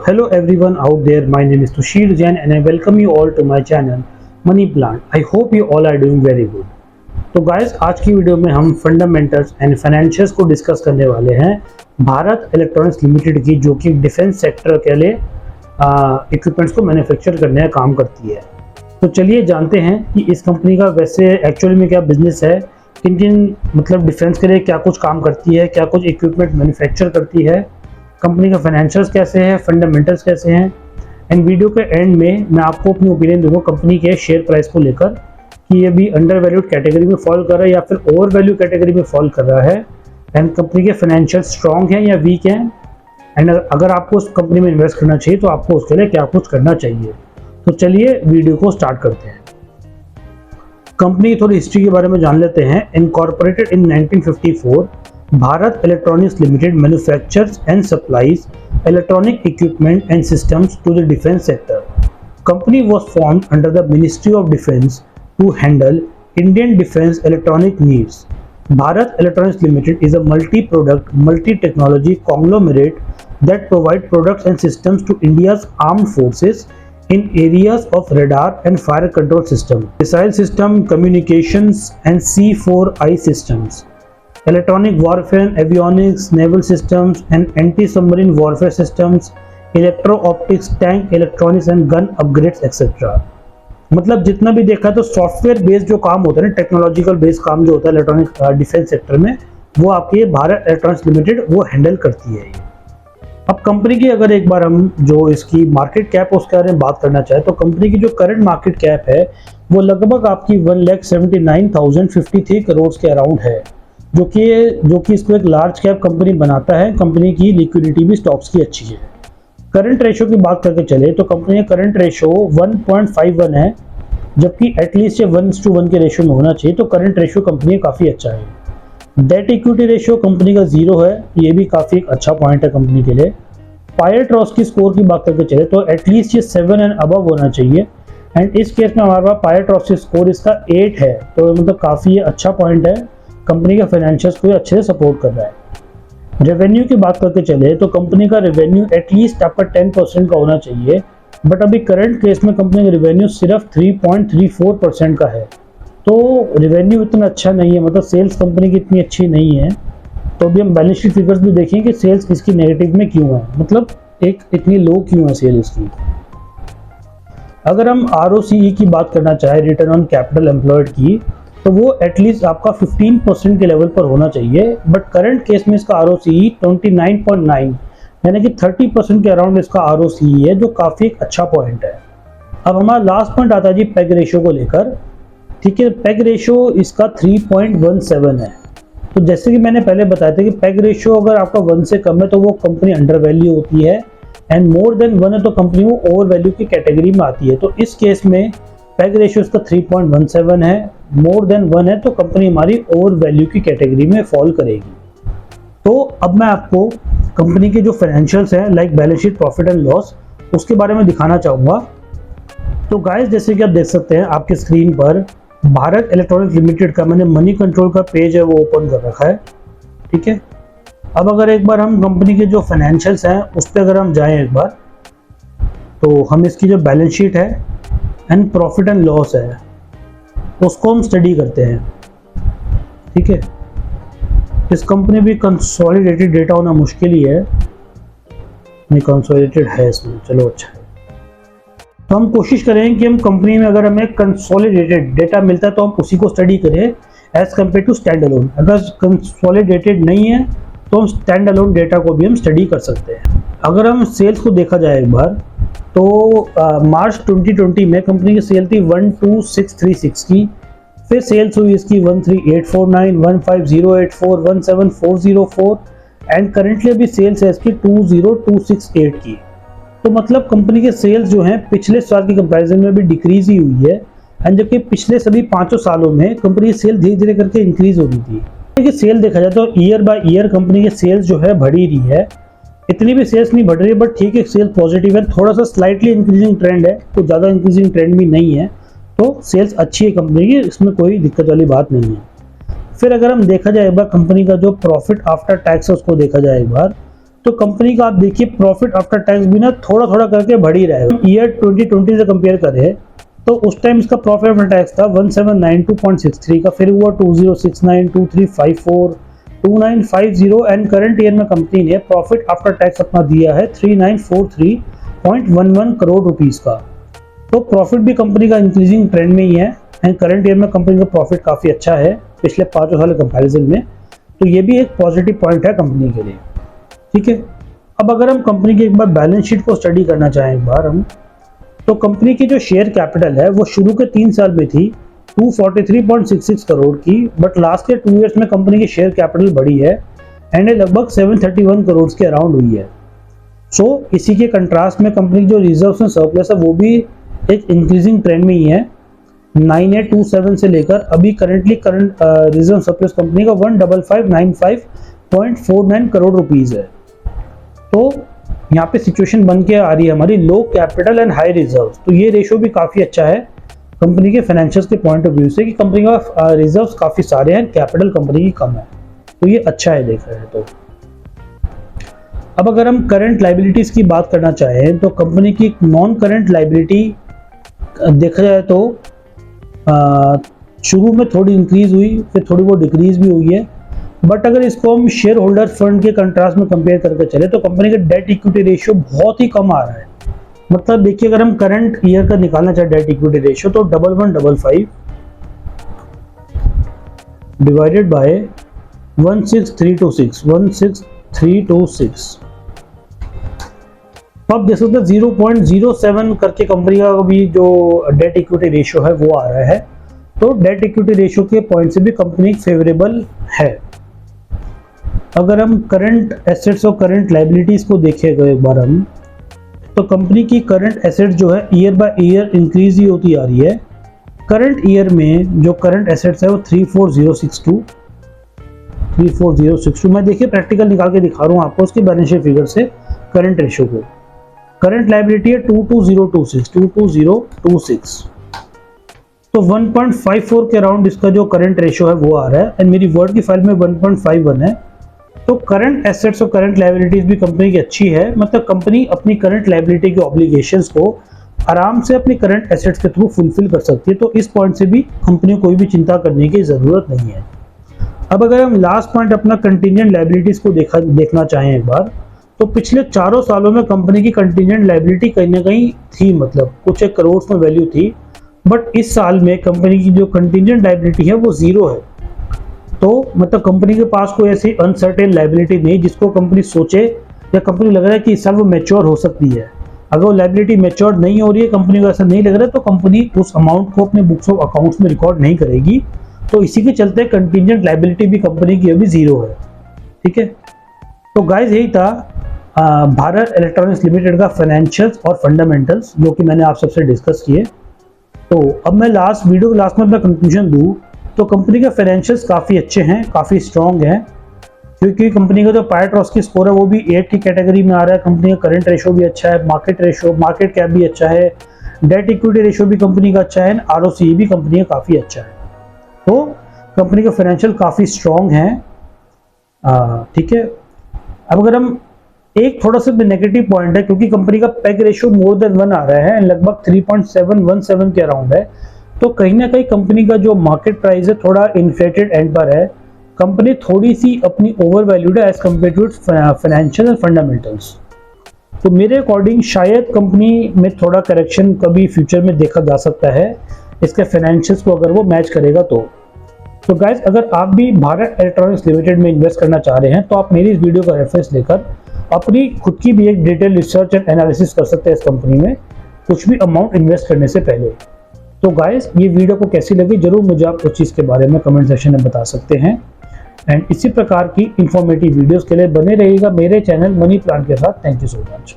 Hello everyone out there, my name is Tushir Jain and I welcome you all to my channel Money Plant. I hope you all are doing very good. तो guys आज की video में हम fundamentals and financials को discuss करने वाले हैं Bharat electronics limited की, जो कि डिफेंस सेक्टर के लिए इक्विपमेंट्स को मैन्युफैक्चर करने का काम करती है। तो चलिए जानते हैं कि इस कंपनी का वैसे एक्चुअली में क्या बिजनेस है, किन किन मतलब डिफेंस के लिए क्या कुछ काम करती है, क्या कुछ इक्विपमेंट मैन्युफैक्चर करती है, कंपनी का फाइनेंशियल्स कैसे हैं, फंडामेंटल्स कैसे हैं। एंड वीडियो के एंड में मैं आपको अपनी ओपिनियन दूंगा कंपनी के शेयर प्राइस को लेकर कि ये भी अंडर वैल्यूड कैटेगरी में फॉल कर रहा है या फिर ओवर वैल्यू कैटेगरी में फॉल कर रहा है, एंड कंपनी के फाइनेंशियल स्ट्रॉन्ग हैं या वीक हैं, एंड अगर आपको उस कंपनी में इन्वेस्ट करना चाहिए तो आपको उसके लिए क्या कुछ करना चाहिए। तो चलिए वीडियो को स्टार्ट करते हैं। कंपनी की थोड़ी हिस्ट्री के बारे में जान लेते हैं। Incorporated in 1954, Bharat Electronics Limited manufactures and supplies electronic equipment and systems to the defense sector. Company was formed under the Ministry of Defense to handle Indian defense electronic needs. Bharat Electronics Limited is a multi-product, multi-technology conglomerate that provides products and systems to India's armed forces in areas of radar and fire control system, missile system, communications and C4I systems, electronic warfare, avionics, naval systems and anti-submarine warfare systems, electro-optics, tank electronics and gun upgrades etc. मतलब जितना भी देखा तो software based जो काम होता है ना, टेक्नोलॉजिकल बेस्ड काम जो होता है इलेक्ट्रॉनिक डिफेंस सेक्टर में, वो आपकी भारत इलेक्ट्रॉनिक्स लिमिटेड वो हैंडल करती है। अब कंपनी की अगर एक बार हम जो इसकी मार्केट कैप उसके बारे में बात करना चाहे तो कंपनी की जो करंट मार्केट कैप है वो लगभग आपकी 1,79,053 करोड़ के अराउंड है, जो कि इसको एक लार्ज कैप कंपनी बनाता है। कंपनी की लिक्विडिटी भी स्टॉक्स की अच्छी है। करंट रेशो की बात करके चले तो कंपनी का करंट रेशो 1.51 है, जबकि एटलीस्ट ये 1:1 के रेशो में होना चाहिए। तो करंट रेशो कंपनी का काफ़ी अच्छा है। डेट इक्विटी रेशो कंपनी का 0 है, ये भी काफ़ी एक अच्छा पॉइंट है कंपनी के लिए। पायर ट्रॉस की स्कोर की बात करके चले तो एटलीस्ट ये 7 एंड अबव होना चाहिए, एंड इस केस में हमारे पास पायर ट्रॉस की स्कोर इसका 8 है, तो मतलब काफ़ी अच्छा पॉइंट है। कंपनी का फाइनेंशियल्स को अच्छे से सपोर्ट कर रहा है। रेवेन्यू की बात करके चले तो कंपनी का रेवेन्यू एटलीस्ट आपका 10% का होना चाहिए, बट अभी करंट केस में कंपनी का रेवेन्यू सिर्फ 3.34% का है, तो रेवेन्यू इतना अच्छा नहीं है, मतलब सेल्स कंपनी की इतनी अच्छी नहीं है। तो अभी हम बैलेंस शीट फिगर्स भी देखें कि सेल्स इसकी नेगेटिव में क्यों है, मतलब एक इतनी लो क्यों है सेल इसकी। अगर हम ROCE की बात करना चाहे, रिटर्न ऑन कैपिटल एम्प्लॉयड की, तो वो एटलीस्ट आपका 15% के लेवल पर होना चाहिए, बट करंट केस में इसका ROCE 29.9 यानी कि 30% के अराउंड इसका ROCE है, जो काफ़ी एक अच्छा पॉइंट है। अब हमारा लास्ट पॉइंट आता है जी पेग रेशो को लेकर। ठीक है, पेग रेशो इसका 3.17 है। तो जैसे कि मैंने पहले बताया था कि पेग रेशो अगर आपका 1 से कम है तो वो कंपनी अंडर वैल्यू होती है, एंड मोर देन 1 है तो कंपनी वो ओवर वैल्यू की कैटेगरी में आती है। तो इस केस में पेग रेशो इसका 3.17 है, मोर देन 1 है तो कंपनी हमारी ओवर वैल्यू की कैटेगरी में फॉल करेगी। तो अब मैं आपको कंपनी के जो फाइनेंशियल्स हैं like balance sheet, profit and loss, उसके बारे में दिखाना चाहूँगा। तो गाइस जैसे कि आप देख सकते हैं आपके स्क्रीन पर भारत इलेक्ट्रॉनिक्स लिमिटेड का मैंने मनी कंट्रोल का पेज है वो ओपन कर रखा है। ठीक है, अब अगर एक बार हम कंपनी के जो फाइनेंशियल्स हैं उस पर अगर हम जाएं एक बार, तो हम इसकी जो बैलेंस शीट है एंड प्रॉफिट एंड लॉस है उसको हम स्टडी करते हैं। ठीक है, इस कंपनी भी कंसोलिडेटेड डेटा होना मुश्किल ही है, नहीं कंसोलिडेटेड है इसमें, चलो अच्छा है। तो हम कोशिश करें कि हम कंपनी में अगर हमें कंसोलिडेटेड डेटा मिलता है तो हम उसी को स्टडी करें as compare to standalone. अगर कंसोलिडेटेड नहीं है तो हम स्टैंड अलोन डेटा को भी हम स्टडी कर सकते हैं। अगर हम सेल्स को देखा जाए एक बार तो मार्च 2020 में कंपनी की सेल थी 12,636 की, फिर सेल्स हुई इसकी 13,849, 15,084, 17,404 एंड करेंटली अभी सेल्स है इसकी 20,268 की। तो मतलब कंपनी के सेल्स जो हैं पिछले साल की कंपैरिजन में भी डिक्रीज ही हुई है, एंड जबकि पिछले सभी 5 सालों में कंपनी की सेल धीरे धीरे करके इंक्रीज हो रही थी। देखिए सेल देखा जाए तो ईयर बाय ईयर कंपनी की सेल्स जो है बढ़ ही रही है, इतनी भी सेल्स नहीं बढ़ रही है बट ठीक है सेल्स पॉजिटिव है, थोड़ा सा स्लाइटली इंक्रीजिंग ट्रेंड है, तो ज़्यादा इंक्रीजिंग ट्रेंड भी नहीं है, तो सेल्स अच्छी है कंपनी की, इसमें कोई दिक्कत वाली बात नहीं है। फिर अगर हम देखा जाए एक बार कंपनी का जो प्रॉफिट आफ्टर टैक्स है उसको देखा जाए एक बार, तो कंपनी का आप देखिए प्रॉफिट आफ्टर टैक्स भी ना थोड़ा थोड़ा करके बढ़ ही रहेगा। ईयर 2020 से कंपेयर करें तो उस टाइम इसका प्रॉफिट आफ्टर टैक्स था 1792.63 का, फिर हुआ 2069, 2354, 2950 एंड करंट ईयर में कंपनी ने प्रॉफिट आफ्टर टैक्स अपना दिया है 3943.11 करोड़ रुपीस का। तो प्रॉफिट भी कंपनी का इंक्रीजिंग ट्रेंड में ही है एंड करंट ईयर में कंपनी का प्रॉफिट काफ़ी अच्छा है पिछले 5 साल कंपैरिजन में। तो ये भी एक पॉजिटिव पॉइंट है कंपनी के लिए, ठीक है। अब अगर हम कंपनी की एक बार बैलेंस शीट को स्टडी करना चाहें एक बार हम, तो कंपनी की जो शेयर कैपिटल है वो शुरू के 3 साल में थी 243.66 करोड़ की, बट लास्ट के 2 इयर्स में कंपनी की शेयर कैपिटल बढ़ी है एंड लगभग 731 करोड़ के अराउंड हुई है। सो इसी के कंट्रास्ट में कंपनी की जो रिजर्व्स एंड सरप्लस है वो भी एक इंक्रीजिंग ट्रेंड में ही है। 9827 से लेकर अभी करंट रिजर्व सरप्लस कंपनी का 15595.49 करोड़ रुपीस है। तो यहाँ पे सिचुएशन बन के आ रही है हमारी लो कैपिटल एंड हाई रिजर्व्स। तो ये रेशो भी काफ़ी अच्छा है कंपनी के फाइनेंशियल्स के पॉइंट ऑफ व्यू से कि कंपनी का रिजर्व्स काफ़ी सारे हैं, कैपिटल कंपनी की कम है, तो ये अच्छा है देख रहे हैं। तो अब अगर हम करंट लाइबिलिटीज की बात करना चाहें तो कंपनी की नॉन करंट लाइबिलिटी देखा जाए तो शुरू में थोड़ी इंक्रीज हुई, फिर थोड़ी वो डिक्रीज भी हुई है, बट अगर इसको हम शेयर होल्डर फंड के कंट्रास्ट में कंपेयर करके चले तो कंपनी का डेट इक्विटी रेशियो बहुत ही कम आ रहा है। मतलब देखिए अगर हम करंट ईयर का निकालना चाहे डेट इक्विटी रेशियो तो 1155 डिवाइडेड बाय 16326 अब देख सकते 0.07 करके कंपनी का भी जो डेट इक्विटी रेशियो है वो आ रहा है। तो डेट इक्विटी रेशियो के पॉइंट से भी कंपनी फेवरेबल है। अगर हम करंट एसेट्स और करंट लाइबिलिटीज को देखेगा एक बार हम, तो कंपनी की करंट एसेट जो है ईयर बाय ईयर इंक्रीज ही होती आ रही है। करंट ईयर में जो करंट एसेट्स है वो 34062 मैं देखिए प्रैक्टिकल निकाल के दिखा रहा हूँ आपको उसके बैलेंस शीट फिगर से करंट रेशियो को। करंट लाइबिलिटी है 22026 तो 1.54 के अराउंड इसका जो करंट रेशियो है वो आ रहा है एंड मेरी वर्ड की फाइल में 1.51 है। तो करंट एसेट्स और करंट लाइबिलिटीज भी कंपनी की अच्छी है, मतलब कंपनी अपनी करंट लाइबिलिटी के ऑब्लिगेशंस को आराम से अपनी करंट एसेट्स के थ्रू फुलफिल कर सकती है। तो इस पॉइंट से भी कंपनी को कोई भी चिंता करने की जरूरत नहीं है। अब अगर हम लास्ट पॉइंट अपना कंटिजेंट लाइबिलिटीज को देखना चाहें एक बार, तो पिछले 4 सालों में कंपनी की कंटिजेंट लाइबिलिटी कहीं ना कहीं थी, मतलब कुछ एक करोड़ में वैल्यू थी, बट इस साल में कंपनी की जो कंटिजेंट लाइबिलिटी है वो 0 है। तो मतलब कंपनी के पास कोई ऐसी अनसर्टेन लाइबिलिटी नहीं जिसको कंपनी सोचे या कंपनी लग रहा है कि इस साल वो मैच्योर हो सकती है। अगर वो लाइबिलिटी मैच्योर नहीं हो रही है, कंपनी को ऐसा नहीं लग रहा है, तो कंपनी उस अमाउंट को अपने बुक्स ऑफ अकाउंट्स में रिकॉर्ड नहीं करेगी। तो इसी के चलते कंटिजेंट लाइबिलिटी भी कंपनी की अभी 0 है, ठीक है। तो गाइस यही था भारत इलेक्ट्रॉनिक्स लिमिटेड का फाइनेंशियल्स और फंडामेंटल्स जो कि मैंने आप सबसे डिस्कस किए। तो अब मैं वीडियो के लास्ट में अपना कंक्लूजन दूं तो कंपनी के फाइनेंशियल्स काफ़ी अच्छे हैं, काफ़ी स्ट्रॉन्ग हैं, क्योंकि कंपनी का जो पायट्रॉस्की स्कोर है वो भी 8 की कैटेगरी में आ रहा है। कंपनी का करंट रेशियो भी अच्छा है, मार्केट कैप भी अच्छा है, डेट इक्विटी रेशियो भी कंपनी का अच्छा है, ROCE भी कंपनी का काफ़ी अच्छा है। तो कंपनी का फाइनेंशियल काफ़ी स्ट्रॉन्ग है, ठीक है। अब अगर हम एक थोड़ा सा नेगेटिव पॉइंट है, क्योंकि कंपनी का पैग रेशियो मोर देन 1 आ रहा है, लगभग 3.717 के अराउंड है। तो कहीं ना कहीं कंपनी का जो मार्केट प्राइस है थोड़ा इन्फ्लेटेड एंड पर है। कंपनी थोड़ी सी अपनी ओवर वैल्यूड है as compare to financial and fundamentals. तो मेरे अकॉर्डिंग शायद कंपनी में थोड़ा करेक्शन कभी फ्यूचर में देखा जा सकता है इसके फाइनेंशियल्स को अगर वो मैच करेगा तो गाइज अगर आप भी भारत इलेक्ट्रॉनिक्स लिमिटेड में इन्वेस्ट करना चाह रहे हैं तो आप मेरी इस वीडियो का रेफरेंस लेकर अपनी खुद की भी एक डिटेल रिसर्च एंड एनालिसिस कर सकते हैं इस कंपनी में कुछ भी अमाउंट इन्वेस्ट करने से पहले। तो गाइस ये वीडियो को कैसी लगी जरूर मुझे आप उस चीज़ के बारे में कमेंट सेक्शन में बता सकते हैं एंड इसी प्रकार की इंफॉर्मेटिव वीडियोस के लिए बने रहिएगा मेरे चैनल मनी प्लांट के साथ। Thank you so much.